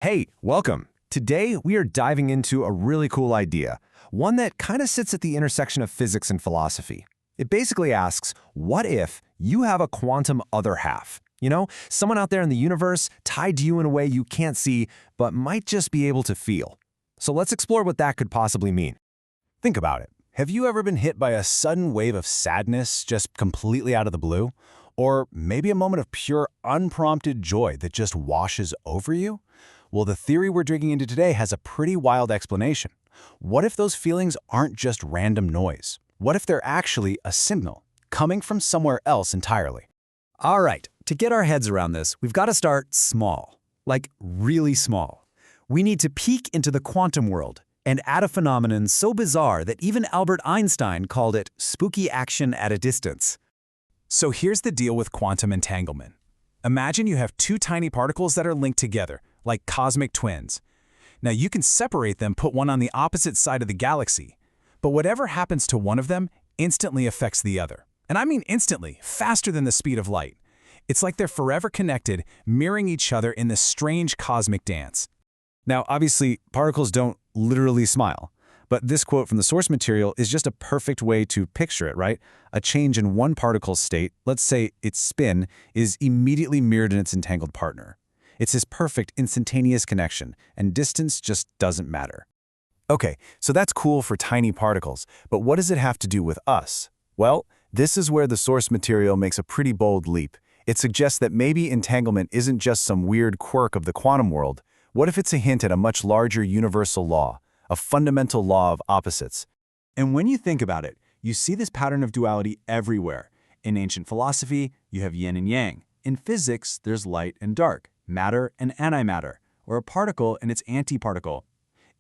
Hey, welcome. Today, we are diving into a really cool idea, one that kind of sits at the intersection of physics and philosophy. It basically asks, what if you have a quantum other half? Someone out there in the universe tied to you in a way you can't see, but might just be able to feel. So let's explore what that could possibly mean. Think about it. Have you ever been hit by a sudden wave of sadness just completely out of the blue? Or maybe a moment of pure, unprompted joy that just washes over you? Well, the theory we're digging into today has a pretty wild explanation. What if those feelings aren't just random noise? What if they're actually a signal coming from somewhere else entirely? All right, to get our heads around this, we've got to start small, like really small. We need to peek into the quantum world and add a phenomenon so bizarre that even Albert Einstein called it spooky action at a distance. So here's the deal with quantum entanglement. Imagine you have two tiny particles that are linked together, like cosmic twins. Now you can separate them, put one on the opposite side of the galaxy, but whatever happens to one of them instantly affects the other. And I mean instantly, faster than the speed of light. It's like they're forever connected, mirroring each other in this strange cosmic dance. Now, obviously, particles don't literally smile, but this quote from the source material is just a perfect way to picture it, right? A change in one particle's state, let's say its spin, is immediately mirrored in its entangled partner. It's this perfect instantaneous connection, and distance just doesn't matter. Okay, so that's cool for tiny particles, but what does it have to do with us? Well, this is where the source material makes a pretty bold leap. It suggests that maybe entanglement isn't just some weird quirk of the quantum world. What if it's a hint at a much larger universal law, a fundamental law of opposites? And when you think about it, you see this pattern of duality everywhere. In ancient philosophy, you have yin and yang. In physics, there's light and dark, matter and antimatter, or a particle and its antiparticle.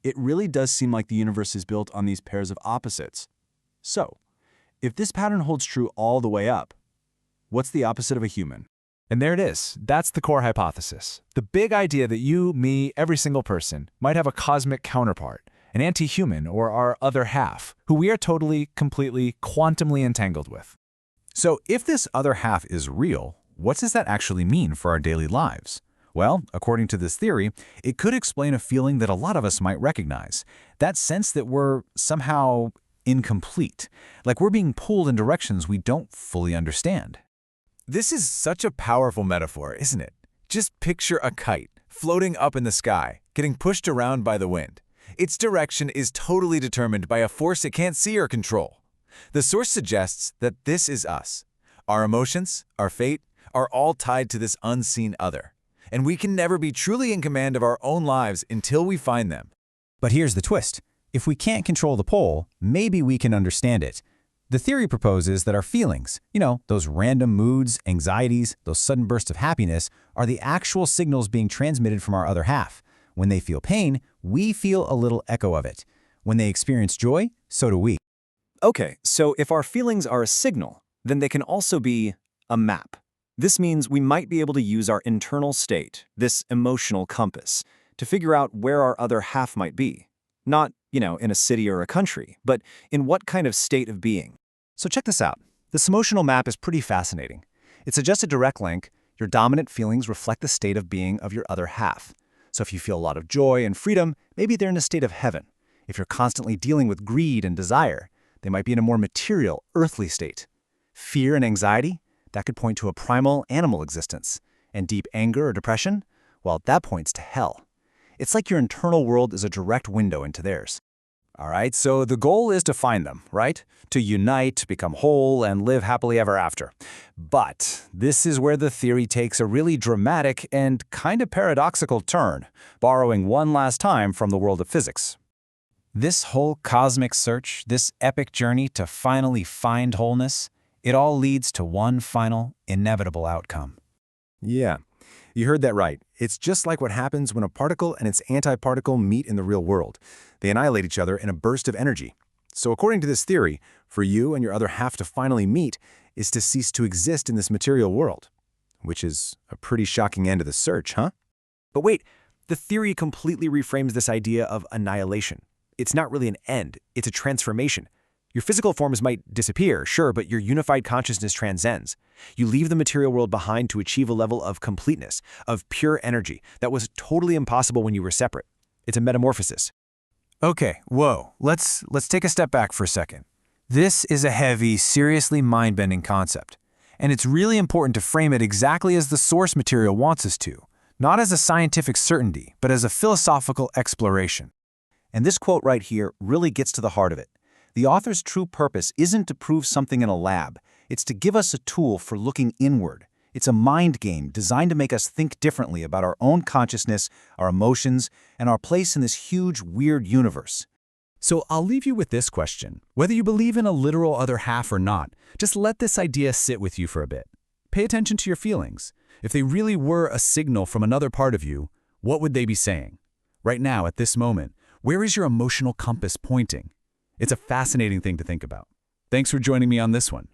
It really does seem like the universe is built on these pairs of opposites. So, if this pattern holds true all the way up, what's the opposite of a human? And there it is. That's the core hypothesis. The big idea that you, me, every single person might have a cosmic counterpart, an anti-human or our other half, who we are totally, completely, quantumly entangled with. So if this other half is real, what does that actually mean for our daily lives? Well, according to this theory, it could explain a feeling that a lot of us might recognize, that sense that we're somehow incomplete, like we're being pulled in directions we don't fully understand. This is such a powerful metaphor, isn't it? Just picture a kite floating up in the sky, getting pushed around by the wind. Its direction is totally determined by a force it can't see or control. The source suggests that this is us. Our emotions, our fate, are all tied to this unseen other. And we can never be truly in command of our own lives until we find them. But here's the twist. If we can't control the pole, maybe we can understand it. The theory proposes that our feelings, those random moods, anxieties, those sudden bursts of happiness, are the actual signals being transmitted from our other half. When they feel pain, we feel a little echo of it. When they experience joy, so do we. Okay, so if our feelings are a signal, then they can also be a map. This means we might be able to use our internal state, this emotional compass, to figure out where our other half might be. Not, in a city or a country, but in what kind of state of being. So check this out. This emotional map is pretty fascinating. It's just a direct link. Your dominant feelings reflect the state of being of your other half. So if you feel a lot of joy and freedom, maybe they're in a state of heaven. If you're constantly dealing with greed and desire, they might be in a more material, earthly state. Fear and anxiety, that could point to a primal animal existence. And deep anger or depression, well, that points to hell. It's like your internal world is a direct window into theirs. All right, so the goal is to find them, right? To unite, become whole, and live happily ever after. But this is where the theory takes a really dramatic and kind of paradoxical turn, borrowing one last time from the world of physics. This whole cosmic search, this epic journey to finally find wholeness, it all leads to one final, inevitable outcome. Yeah, you heard that right. It's just like what happens when a particle and its antiparticle meet in the real world. They annihilate each other in a burst of energy. So according to this theory, for you and your other half to finally meet is to cease to exist in this material world. Which is a pretty shocking end to the search, huh? But wait, the theory completely reframes this idea of annihilation. It's not really an end, it's a transformation. Your physical forms might disappear, sure, but your unified consciousness transcends. You leave the material world behind to achieve a level of completeness, of pure energy, that was totally impossible when you were separate. It's a metamorphosis. Okay, whoa, let's take a step back for a second. This is a heavy, seriously mind-bending concept, and it's really important to frame it exactly as the source material wants us to, not as a scientific certainty, but as a philosophical exploration. And this quote right here really gets to the heart of it. The author's true purpose isn't to prove something in a lab. It's to give us a tool for looking inward. It's a mind game designed to make us think differently about our own consciousness, our emotions, and our place in this huge, weird universe. So I'll leave you with this question. Whether you believe in a literal other half or not, just let this idea sit with you for a bit. Pay attention to your feelings. If they really were a signal from another part of you, what would they be saying? Right now, at this moment, where is your emotional compass pointing? It's a fascinating thing to think about. Thanks for joining me on this one.